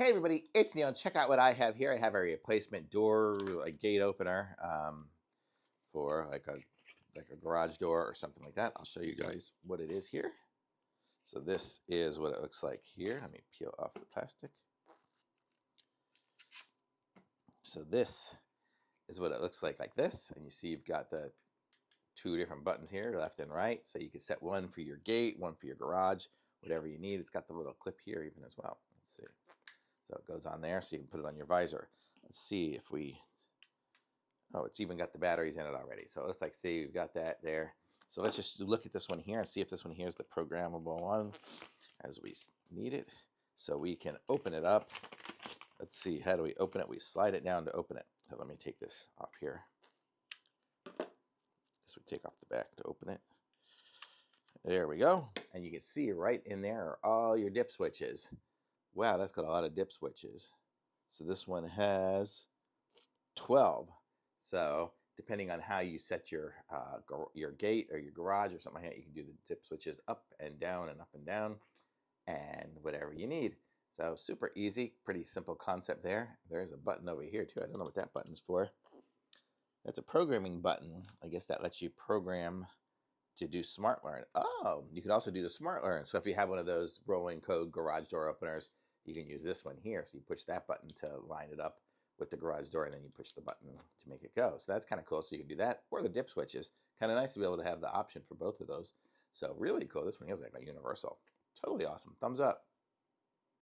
Hey everybody, it's Neil. Check out what I have here. I have a replacement door, like gate opener, for like a garage door or something like that. I'll show you guys what it is here. So this is what it looks like here. Let me peel off the plastic. So this is what it looks like this. And you see you've got the two different buttons here, left and right. So you can set one for your gate, one for your garage, whatever you need. It's got the little clip here even as well. Let's see. So it goes on there, so you can put it on your visor. Let's see if we, oh, it's even got the batteries in it already. So it looks like, see, we've got that there. So let's just look at this one here and see if this one here is the programmable one as we need it. So we can open it up. Let's see, how do we open it? We slide it down to open it. So let me take this off here. This would take off the back to open it. There we go. And you can see right in there are all your dip switches. Wow, that's got a lot of dip switches. So this one has 12. So depending on how you set your gate or your garage or something like that, you can do the dip switches up and down and whatever you need. So super easy, pretty simple concept there. There's a button over here too. I don't know what that button's for. That's a programming button. I guess that lets you program to do smart learn. Oh, you can also do the smart learn. So if you have one of those rolling code garage door openers, you can use this one here. So you push that button to line it up with the garage door, and then you push the button to make it go. So that's kind of cool. So you can do that, or the dip switches. Kind of nice to be able to have the option for both of those. So really cool. This one here is like a universal. Totally awesome. Thumbs up.